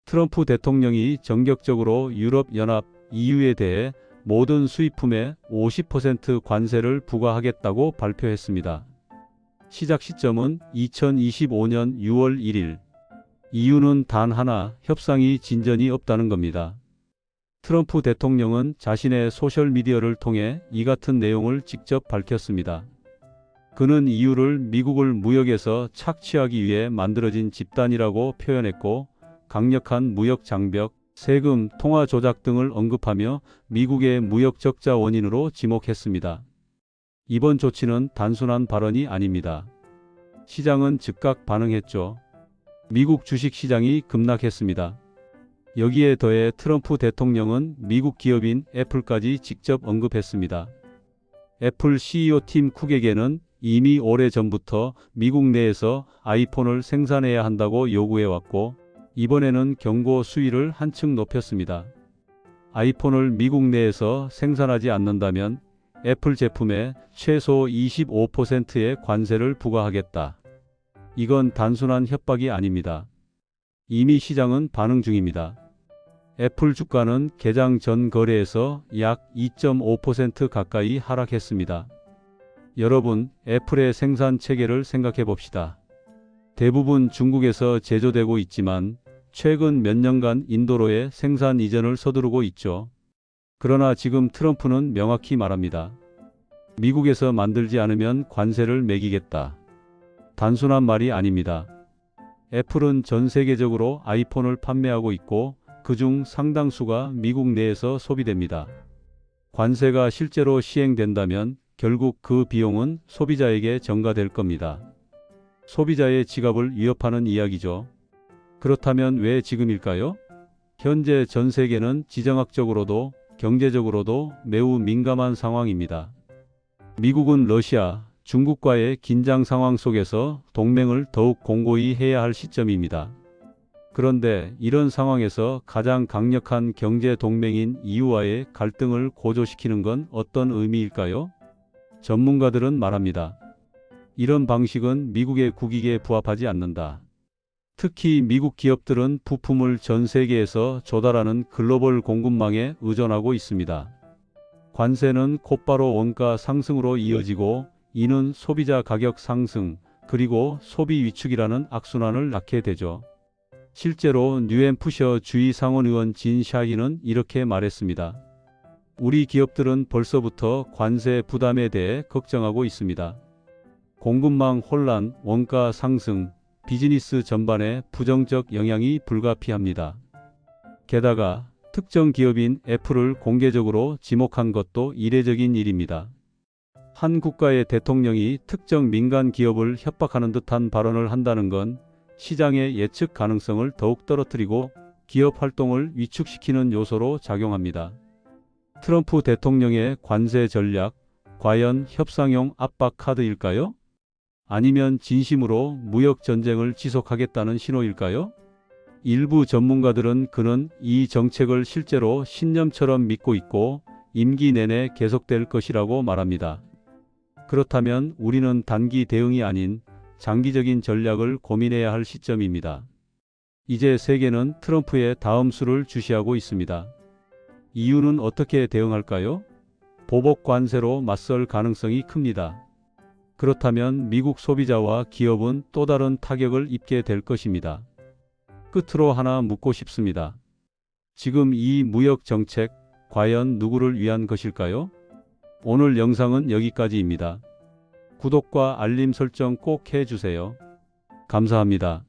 트럼프 대통령이 전격적으로 유럽연합 EU에 대해 모든 수입품에 50% 관세를 부과하겠다고 발표했습니다. 시작 시점은 2025년 6월 1일. 이유는 단 하나, 협상이 진전이 없다는 겁니다. 트럼프 대통령은 자신의 소셜미디어를 통해 이 같은 내용을 직접 밝혔습니다. 그는 이유를 미국을 무역에서 착취하기 위해 만들어진 집단이라고 표현했고, 강력한 무역 장벽, 세금, 통화 조작 등을 언급하며 미국의 무역 적자 원인으로 지목했습니다. 이번 조치는 단순한 발언이 아닙니다. 시장은 즉각 반응했죠. 미국 주식 시장이 급락했습니다. 여기에 더해 트럼프 대통령은 미국 기업인 애플까지 직접 언급했습니다. 애플 CEO 팀 쿡에게는 이미 오래전부터 미국 내에서 아이폰을 생산해야 한다고 요구해왔고, 이번에는 경고 수위를 한층 높였습니다. 아이폰을 미국 내에서 생산하지 않는다면 애플 제품에 최소 25%의 관세를 부과하겠다. 이건 단순한 협박이 아닙니다. 이미 시장은 반응 중입니다. 애플 주가는 개장 전 거래에서 약 2.5% 가까이 하락했습니다. 여러분, 애플의 생산 체계를 생각해 봅시다. 대부분 중국에서 제조되고 있지만 최근 몇 년간 인도로의 생산 이전을 서두르고 있죠. 그러나 지금 트럼프는 명확히 말합니다. 미국에서 만들지 않으면 관세를 매기겠다. 단순한 말이 아닙니다. 애플은 전 세계적으로 아이폰을 판매하고 있고 그중 상당수가 미국 내에서 소비됩니다. 관세가 실제로 시행된다면 결국 그 비용은 소비자에게 전가될 겁니다. 소비자의 지갑을 위협하는 이야기죠. 그렇다면 왜 지금일까요? 현재 전 세계는 지정학적으로도 경제적으로도 매우 민감한 상황입니다. 미국은 러시아, 중국과의 긴장 상황 속에서 동맹을 더욱 공고히 해야 할 시점입니다. 그런데 이런 상황에서 가장 강력한 경제 동맹인 EU와의 갈등을 고조시키는 건 어떤 의미일까요? 전문가들은 말합니다. 이런 방식은 미국의 국익에 부합하지 않는다. 특히 미국 기업들은 부품을 전 세계에서 조달하는 글로벌 공급망에 의존하고 있습니다. 관세는 곧바로 원가 상승으로 이어지고 이는 소비자 가격 상승 그리고 소비 위축이라는 악순환을 낳게 되죠. 실제로 뉴햄프셔 주의 상원의원 진 샤히는 이렇게 말했습니다. 우리 기업들은 벌써부터 관세 부담에 대해 걱정하고 있습니다. 공급망 혼란, 원가 상승, 비즈니스 전반에 부정적 영향이 불가피합니다. 게다가 특정 기업인 애플을 공개적으로 지목한 것도 이례적인 일입니다. 한 국가의 대통령이 특정 민간 기업을 협박하는 듯한 발언을 한다는 건 시장의 예측 가능성을 더욱 떨어뜨리고 기업 활동을 위축시키는 요소로 작용합니다. 트럼프 대통령의 관세 전략, 과연 협상용 압박 카드일까요? 아니면 진심으로 무역 전쟁을 지속하겠다는 신호일까요? 일부 전문가들은 그는 이 정책을 실제로 신념처럼 믿고 있고 임기 내내 계속될 것이라고 말합니다. 그렇다면 우리는 단기 대응이 아닌 장기적인 전략을 고민해야 할 시점입니다. 이제 세계는 트럼프의 다음 수를 주시하고 있습니다. EU는 어떻게 대응할까요? 보복 관세로 맞설 가능성이 큽니다. 그렇다면 미국 소비자와 기업은 또 다른 타격을 입게 될 것입니다. 끝으로 하나 묻고 싶습니다. 지금 이 무역 정책, 과연 누구를 위한 것일까요? 오늘 영상은 여기까지입니다. 구독과 알림 설정 꼭 해주세요. 감사합니다.